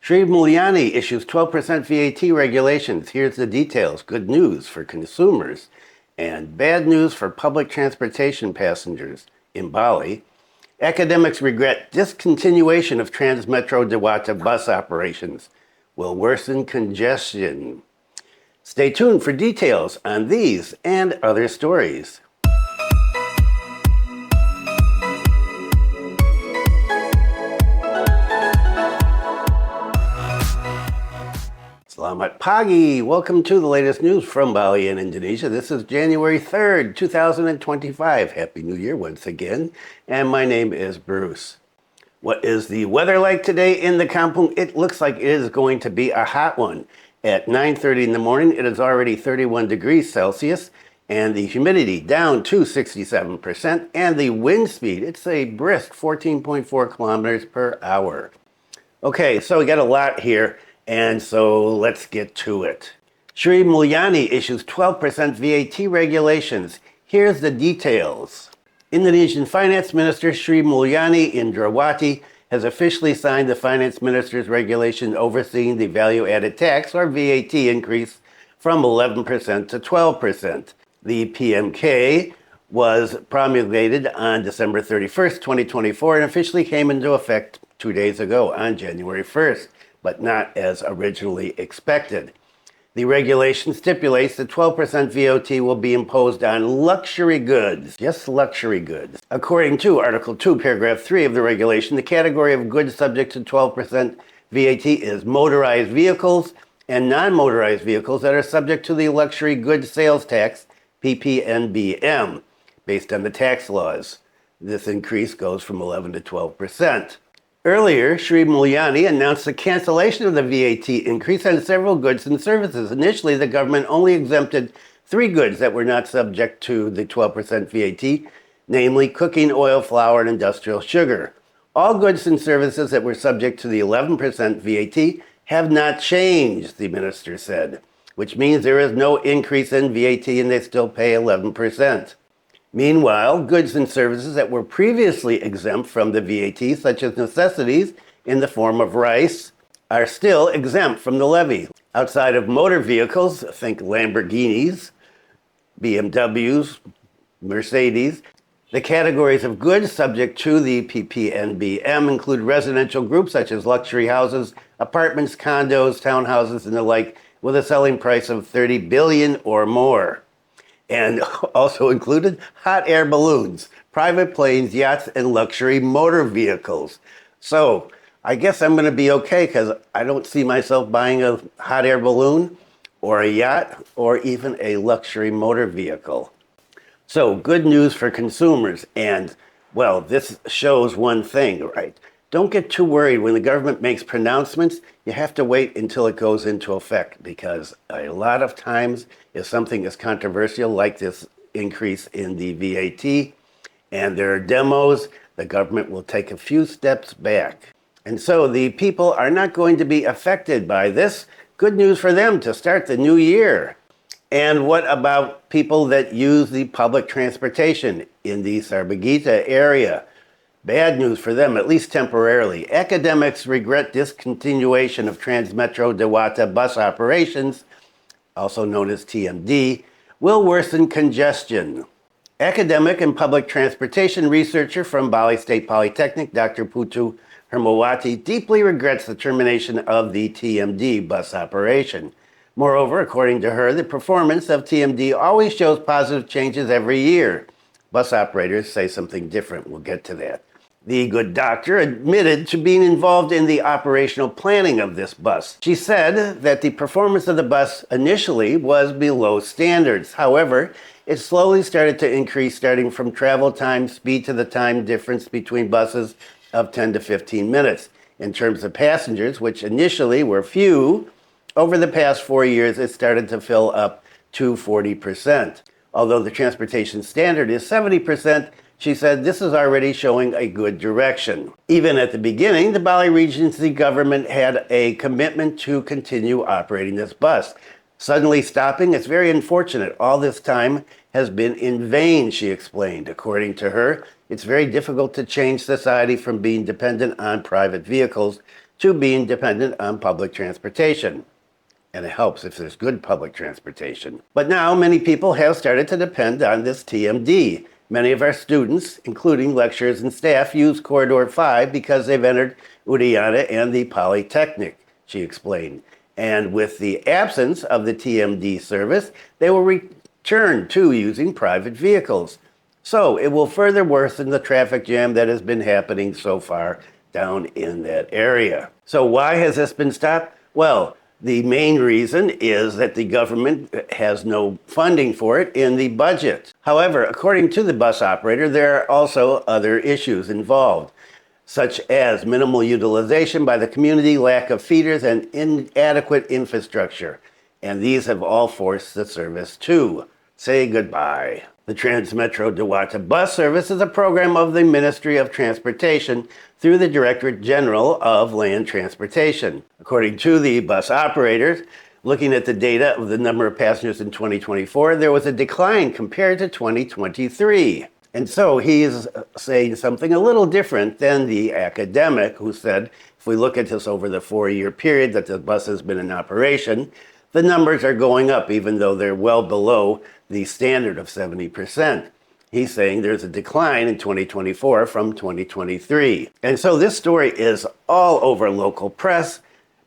Sri Mulyani issues 12% VAT regulations. Here's the details. Good news for consumers and bad news for public transportation passengers in Bali. Academics regret discontinuation of Trans Metro Dewata Bus operations will worsen congestion. Stay tuned for details on these and other stories. Selamat pagi. Welcome to the latest news from Bali and Indonesia. This is January 3rd, 2025. Happy New Year once again. And my name is Bruce. What is the weather like today in the kampung? It looks like it is going to be a hot one. At 9:30 in the morning, it is already 31 degrees Celsius, and the humidity down to 67%, and the wind speed, it's a brisk 14.4 kilometers per hour. Okay, so we got a lot here. And so let's get to it. Sri Mulyani issues 12% VAT regulations. Here's the details. Indonesian Finance Minister Sri Mulyani Indrawati has officially signed the Finance Minister's regulation overseeing the value-added tax, or VAT, increase from 11% to 12%. The PMK was promulgated on December 31st, 2024, and officially came into effect 2 days ago on January 1st. But not as originally expected. The regulation stipulates that 12% VAT will be imposed on luxury goods, just luxury goods. According to Article 2, Paragraph 3 of the regulation, the category of goods subject to 12% VAT is motorized vehicles and non-motorized vehicles that are subject to the luxury goods sales tax, PPNBM, based on the tax laws. This increase goes from 11 to 12%. Earlier, Sri Mulyani announced the cancellation of the VAT increase on several goods and services. Initially, the government only exempted 3 goods that were not subject to the 12% VAT, namely cooking oil, flour, and industrial sugar. All goods and services that were subject to the 11% VAT have not changed, the minister said, which means there is no increase in VAT and they still pay 11%. Meanwhile, goods and services that were previously exempt from the VAT, such as necessities in the form of rice, are still exempt from the levy. Outside of motor vehicles, think Lamborghinis, BMWs, Mercedes, the categories of goods subject to the PPNBM include residential groups such as luxury houses, apartments, condos, townhouses, and the like, with a selling price of 30 billion or more. And also included hot air balloons, private planes, yachts, and luxury motor vehicles. So I guess I'm going to be okay because I don't see myself buying a hot air balloon or a yacht or even a luxury motor vehicle. So good news for consumers. And, well, this shows one thing, right? Don't get too worried when the government makes pronouncements. You have to wait until it goes into effect, because a lot of times if something is controversial like this increase in the VAT and there are demos, the government will take a few steps back. And so the people are not going to be affected by this. Good news for them to start the new year. And what about people that use the public transportation in the Sarbagita area? Bad news for them, at least temporarily. Academics regret discontinuation of Trans Metro Dewata Bus operations, also known as TMD, will worsen congestion. Academic and public transportation researcher from Bali State Polytechnic, Dr. Putu Hermawati, deeply regrets the termination of the TMD bus operation. Moreover, according to her, the performance of TMD always shows positive changes every year. Bus operators say something different. We'll get to that. The good doctor admitted to being involved in the operational planning of this bus. She said that the performance of the bus initially was below standards. However, it slowly started to increase, starting from travel time, speed to the time difference between buses of 10 to 15 minutes. In terms of passengers, which initially were few, over the past 4 years, it started to fill up to 40%. Although the transportation standard is 70%, she said this is already showing a good direction. Even at the beginning, the Bali Regency government had a commitment to continue operating this bus. Suddenly stopping, it's very unfortunate. All this time has been in vain, she explained. According to her, it's very difficult to change society from being dependent on private vehicles to being dependent on public transportation. And it helps if there's good public transportation. But now many people have started to depend on this TMD. Many of our students, including lecturers and staff, use Corridor 5 because they've entered Mulyani and the Polytechnic, she explained. And with the absence of the TMD service, they will return to using private vehicles. So it will further worsen the traffic jam that has been happening so far down in that area. So why has this been stopped? Well, the main reason is that the government has no funding for it in the budget. However, according to the bus operator, there are also other issues involved, such as minimal utilization by the community, lack of feeders, and inadequate infrastructure. And these have all forced the service to say goodbye. The Trans Metro Dewata Bus service is a program of the Ministry of Transportation through the Directorate General of Land Transportation. According to the bus operators, looking at the data of the number of passengers in 2024, there was a decline compared to 2023. And so he is saying something a little different than the academic who said, if we look at this over the 4-year period that the bus has been in operation, the numbers are going up, even though they're well below the standard of 70%. He's saying there's a decline in 2024 from 2023. And so this story is all over local press.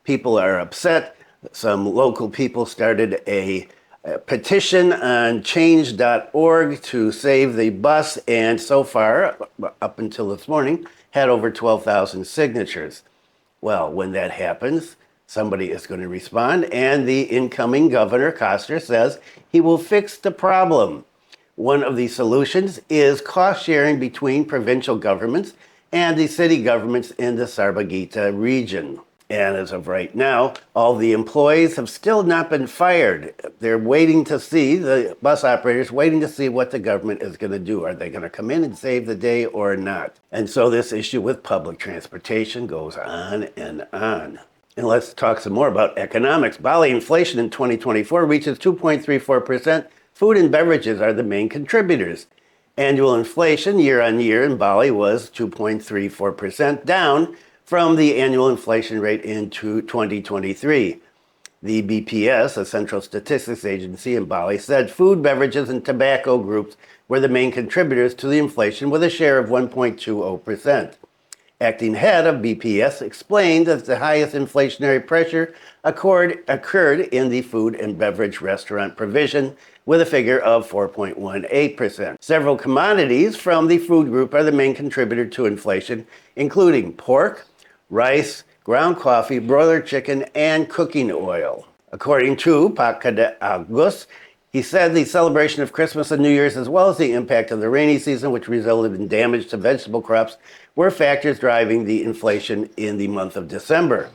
People are upset. Some local people started a petition on change.org to save the bus, and so far, up until this morning, had over 12,000 signatures. Well, when that happens, somebody is going to respond, and the incoming Governor Koster says he will fix the problem. One of the solutions is cost sharing between provincial governments and the city governments in the Sarbagita region. And as of right now, all the employees have still not been fired. They're waiting to see, the bus operators waiting to see what the government is going to do. Are they going to come in and save the day or not? And so this issue with public transportation goes on and on. And let's talk some more about economics. Bali inflation in 2024 reaches 2.34%. Food and beverages are the main contributors. Annual inflation year on year in Bali was 2.34%, down from the annual inflation rate in 2023. The BPS, a central statistics agency in Bali, said food, beverages, and tobacco groups were the main contributors to the inflation with a share of 1.20%. Acting head of BPS explained that the highest inflationary pressure occurred in the food and beverage restaurant provision, with a figure of 4.18%. Several commodities from the food group are the main contributor to inflation, including pork, rice, ground coffee, broiler chicken, and cooking oil. According to Agus, he said the celebration of Christmas and New Year's, as well as the impact of the rainy season, which resulted in damage to vegetable crops, were factors driving the inflation in the month of December.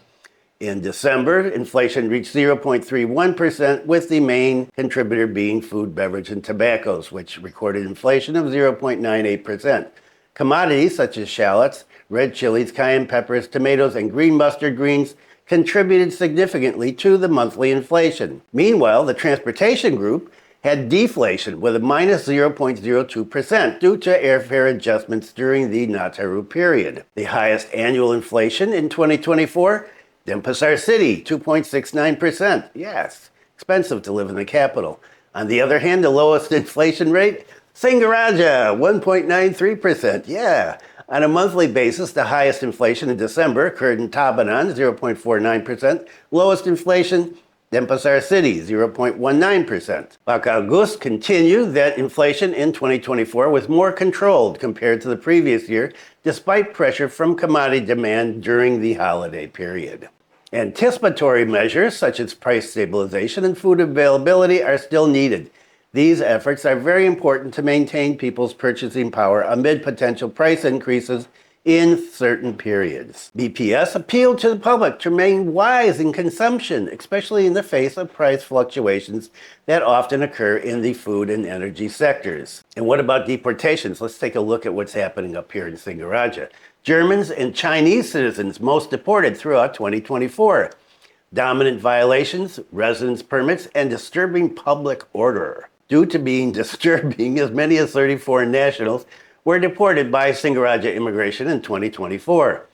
In December, inflation reached 0.31%, with the main contributor being food, beverage, and tobaccos, which recorded inflation of 0.98%. Commodities such as shallots, red chilies, cayenne peppers, tomatoes, and green mustard greens contributed significantly to the monthly inflation. Meanwhile, the transportation group had deflation with a minus 0.02% due to airfare adjustments during the Nataru period. The highest annual inflation in 2024, Denpasar City, 2.69%. Yes, expensive to live in the capital. On the other hand, the lowest inflation rate, Singaraja, 1.93%. Yeah. On a monthly basis, the highest inflation in December occurred in Tabanan, 0.49%. Lowest inflation, Denpasar City, 0.19%. Agus continued that inflation in 2024 was more controlled compared to the previous year, despite pressure from commodity demand during the holiday period. Anticipatory measures such as price stabilization and food availability are still needed. These efforts are very important to maintain people's purchasing power amid potential price increases in certain periods. BPS appealed to the public to remain wise in consumption, especially in the face of price fluctuations that often occur in the food and energy sectors. And what about deportations? Let's take a look at what's happening up here in Singaraja. Germans and Chinese citizens most deported throughout 2024. Dominant violations, residence permits, and disturbing public order. Due to being disturbing, as many as 34 nationals were deported by Singaraja immigration in 2024.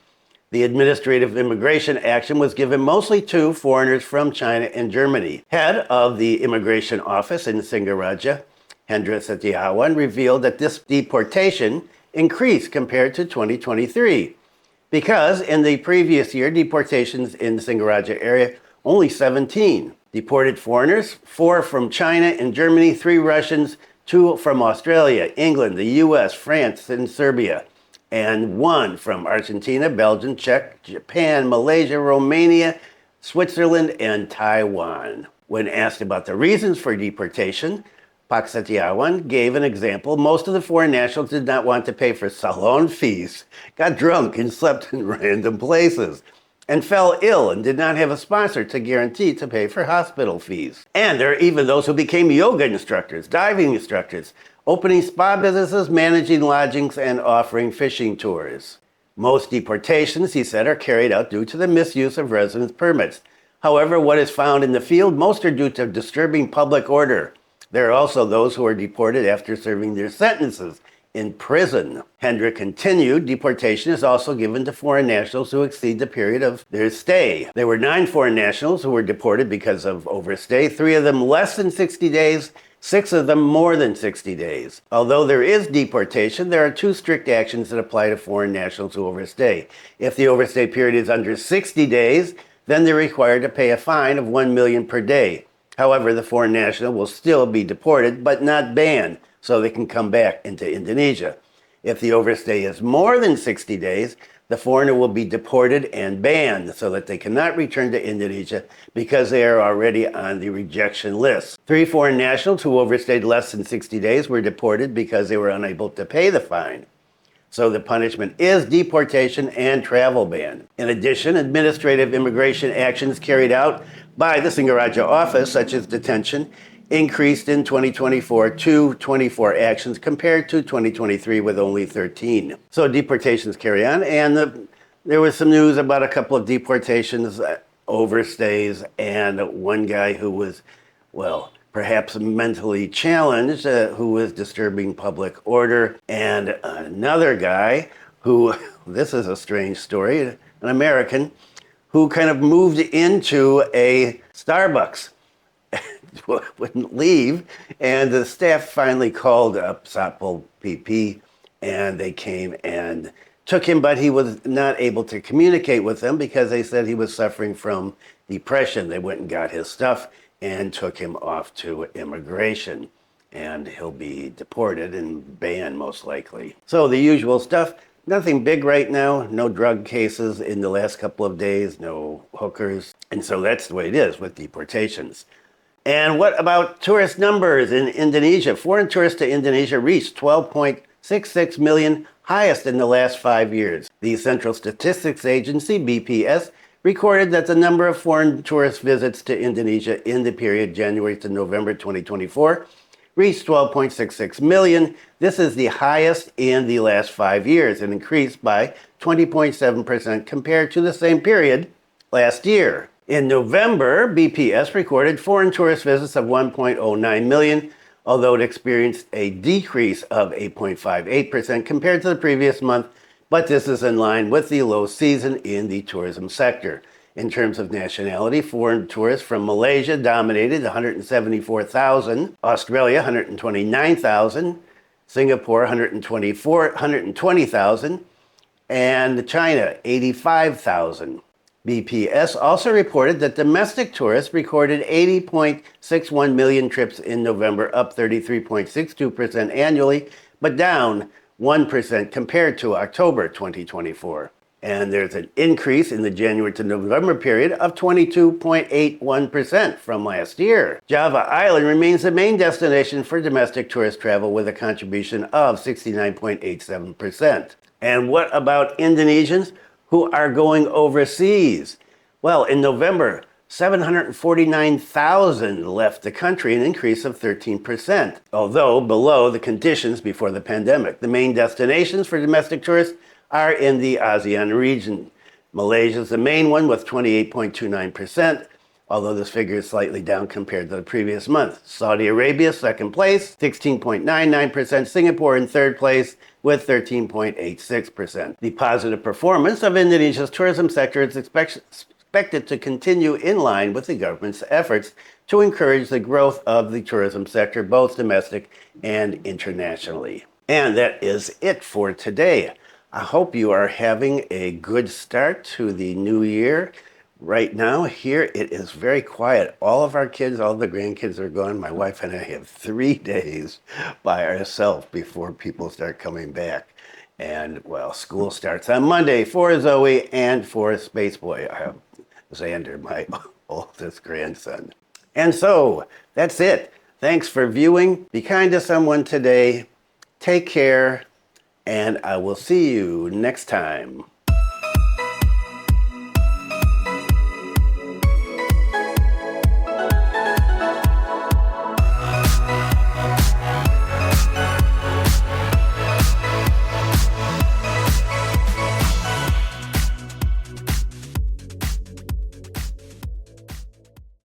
The administrative immigration action was given mostly to foreigners from China and Germany. Head of the immigration office in Singaraja, Hendra Setiawan, revealed that this deportation increased compared to 2023 because in the previous year, deportations in the Singaraja area only 17. Deported foreigners, 4 from China and Germany, 3 Russians, 2 from Australia, England, the US, France, and Serbia, and 1 from Argentina, Belgium, Czech, Japan, Malaysia, Romania, Switzerland, and Taiwan. When asked about the reasons for deportation, Pak Setiawan gave an example. Most of the foreign nationals did not want to pay for salon fees, got drunk and slept in random places, and fell ill and did not have a sponsor to guarantee to pay for hospital fees. And there are even those who became yoga instructors, diving instructors, opening spa businesses, managing lodgings, and offering fishing tours. Most deportations, he said, are carried out due to the misuse of residence permits. However, what is found in the field, most are due to disturbing public order. There are also those who are deported after serving their sentences in prison. Hendra continued, deportation is also given to foreign nationals who exceed the period of their stay. There were 9 foreign nationals who were deported because of overstay, 3 of them less than 60 days, 6 of them more than 60 days. Although there is deportation, there are 2 strict actions that apply to foreign nationals who overstay. If the overstay period is under 60 days, then they're required to pay a fine of $1 million per day. However, the foreign national will still be deported, but not banned, so they can come back into Indonesia. If the overstay is more than 60 days, the foreigner will be deported and banned so that they cannot return to Indonesia because they are already on the rejection list. 3 foreign nationals who overstayed less than 60 days were deported because they were unable to pay the fine. So the punishment is deportation and travel ban. In addition, administrative immigration actions carried out by the Singaraja office, such as detention, increased in 2024 to 24 actions compared to 2023 with only 13. So deportations carry on, and there was some news about a couple of deportations, overstays, and one guy who was, well, perhaps mentally challenged, who was disturbing public order, and another guy who, this is a strange story, an American, who kind of moved into a Starbucks, wouldn't leave, and the staff finally called up Satpol PP, and they came and took him, but he was not able to communicate with them because they said he was suffering from depression. They went and got his stuff and took him off to immigration, and he'll be deported and banned most likely. So the usual stuff. Nothing big right now, no drug cases in the last couple of days, no hookers. And so that's the way it is with deportations. And what about tourist numbers in Indonesia? Foreign tourists to Indonesia reached 12.66 million, highest in the last 5 years. The Central Statistics Agency, BPS, recorded that the number of foreign tourist visits to Indonesia in the period January to November 2024 reached 12.66 million. This is the highest in the last 5 years and increased by 20.7% compared to the same period last year. In November, BPS recorded foreign tourist visits of 1.09 million, although it experienced a decrease of 8.58% compared to the previous month, but this is in line with the low season in the tourism sector. In terms of nationality, foreign tourists from Malaysia dominated 174,000, Australia 129,000, Singapore 120,000, and China 85,000. BPS also reported that domestic tourists recorded 80.61 million trips in November, up 33.62% annually, but down 1% compared to October 2024. And there's an increase in the January to November period of 22.81% from last year. Java Island remains the main destination for domestic tourist travel with a contribution of 69.87%. And what about Indonesians who are going overseas? Well, in November, 749,000 left the country, an increase of 13%, although below the conditions before the pandemic. The main destinations for domestic tourists are in the ASEAN region. Malaysia is the main one with 28.29%, although this figure is slightly down compared to the previous month. Saudi Arabia, second place, 16.99%. Singapore in third place with 13.86%. The positive performance of Indonesia's tourism sector is expected to continue in line with the government's efforts to encourage the growth of the tourism sector, both domestic and internationally. And that is it for today. I hope you are having a good start to the new year. Right now, here it is very quiet. All of our kids, all the grandkids are gone. My wife and I have 3 days by ourselves before people start coming back. And, well, school starts on Monday for Zoe and for Spaceboy. I have Xander, my oldest grandson. And so, that's it. Thanks for viewing. Be kind to someone today. Take care. And I will see you next time.